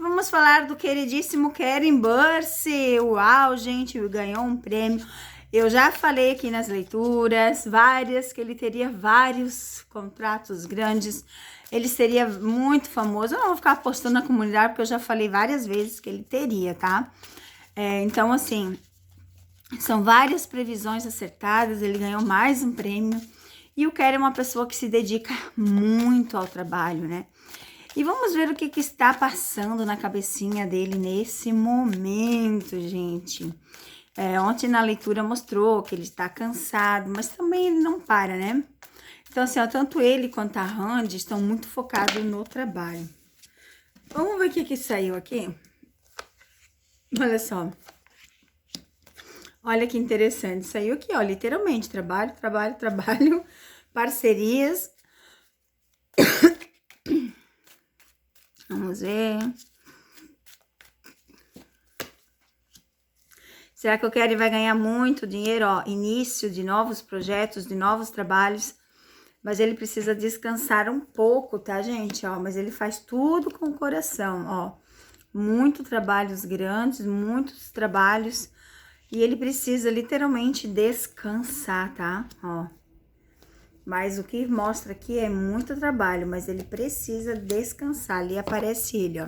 Vamos falar do queridíssimo Keren Burse. Uau, gente, ganhou um prêmio. Eu já falei aqui nas leituras, várias, que ele teria vários contratos grandes. Ele seria muito famoso. Eu não vou ficar postando na comunidade, porque eu já falei várias vezes que ele teria, tá? Então, assim, são várias previsões acertadas. Ele ganhou mais um prêmio. E o Keren é uma pessoa que se dedica muito ao trabalho, né? E vamos ver o que está passando na cabecinha dele nesse momento, gente. Ontem na leitura mostrou que ele está cansado, mas também ele não para, né? Então, assim, ó, tanto ele quanto a Randy estão muito focados no trabalho. Vamos ver o que saiu aqui? Olha só. Olha que interessante. Saiu aqui, ó, literalmente, trabalho, trabalho, trabalho, parcerias. Vamos ver. Será que o Keren vai ganhar muito dinheiro? Ó, início de novos projetos, de novos trabalhos. Mas ele precisa descansar um pouco, tá, gente? Ó, mas ele faz tudo com o coração, ó. Muitos trabalhos grandes, muitos trabalhos. E ele precisa literalmente descansar, tá? Ó. Mas o que mostra aqui é muito trabalho, mas ele precisa descansar. Ali aparece ele, ó.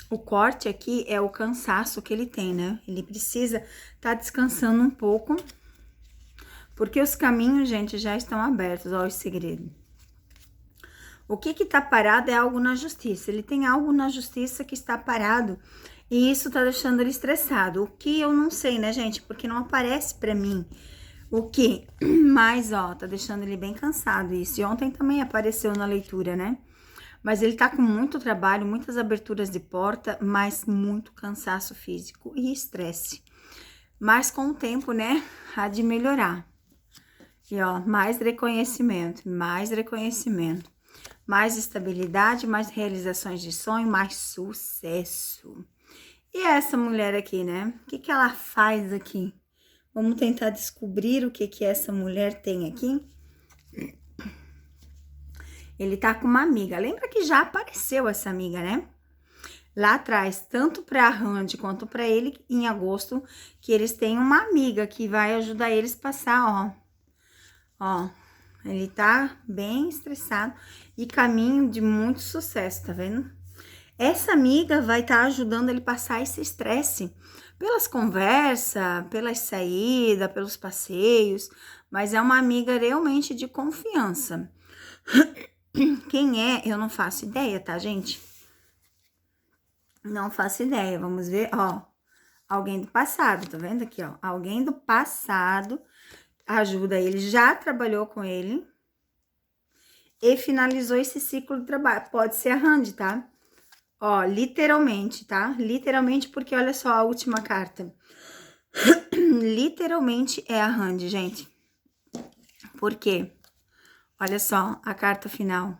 O corte aqui é o cansaço que ele tem, né? Ele precisa estar descansando um pouco, porque os caminhos, gente, já estão abertos, ó, o segredo. O que tá parado é algo na justiça. Ele tem algo na justiça que está parado e isso tá deixando ele estressado. O que eu não sei, né, gente? Porque não aparece pra mim o que, mas, ó, tá deixando ele bem cansado isso. E ontem também apareceu na leitura, né? Mas ele tá com muito trabalho, muitas aberturas de porta, mas muito cansaço físico e estresse. Mas com o tempo, né, há de melhorar. E, ó, mais reconhecimento, mais estabilidade, mais realizações de sonho, mais sucesso. E essa mulher aqui, né? O que ela faz aqui? Vamos tentar descobrir o que essa mulher tem aqui. Ele tá com uma amiga. Lembra que já apareceu essa amiga, né? Lá atrás, tanto pra Randy quanto pra ele, em agosto, que eles têm uma amiga que vai ajudar eles a passar, ó. Ó, ele tá bem estressado e caminho de muito sucesso, tá vendo? Essa amiga vai estar ajudando ele a passar esse estresse pelas conversas, pelas saídas, pelos passeios, mas é uma amiga realmente de confiança. Quem é? Eu não faço ideia, tá, gente? Não faço ideia. Vamos ver, ó. Alguém do passado, tá vendo aqui, ó? Alguém do passado ajuda ele, já trabalhou com ele e finalizou esse ciclo de trabalho. Pode ser a Randy, tá? Ó, literalmente, tá? Literalmente, porque olha só a última carta. Literalmente é a Randy, gente. Por quê? Olha só a carta final.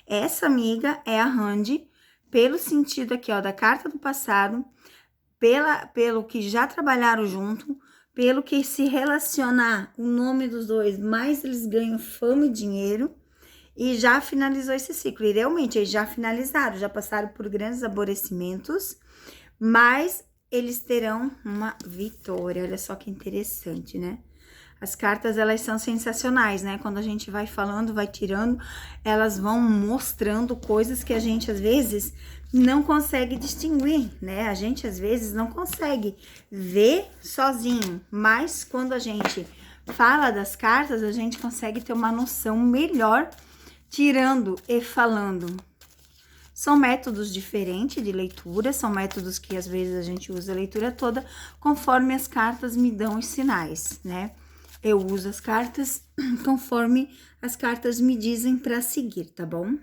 Essa amiga é a Randy, pelo sentido aqui, ó, da carta do passado, pelo que já trabalharam junto, pelo que se relacionar o nome dos dois, mais eles ganham fama e dinheiro, e já finalizou esse ciclo. E realmente, eles já finalizaram, já passaram por grandes aborrecimentos, mas eles terão uma vitória. Olha só que interessante, né? As cartas, elas são sensacionais, né? Quando a gente vai falando, vai tirando, elas vão mostrando coisas que a gente, às vezes, não consegue distinguir, né? A gente, às vezes, não consegue ver sozinho, mas quando a gente fala das cartas, a gente consegue ter uma noção melhor, tirando e falando. São métodos diferentes de leitura, são métodos que, às vezes, a gente usa a leitura toda, conforme as cartas me dão os sinais, né? Eu uso as cartas conforme as cartas me dizem para seguir, tá bom?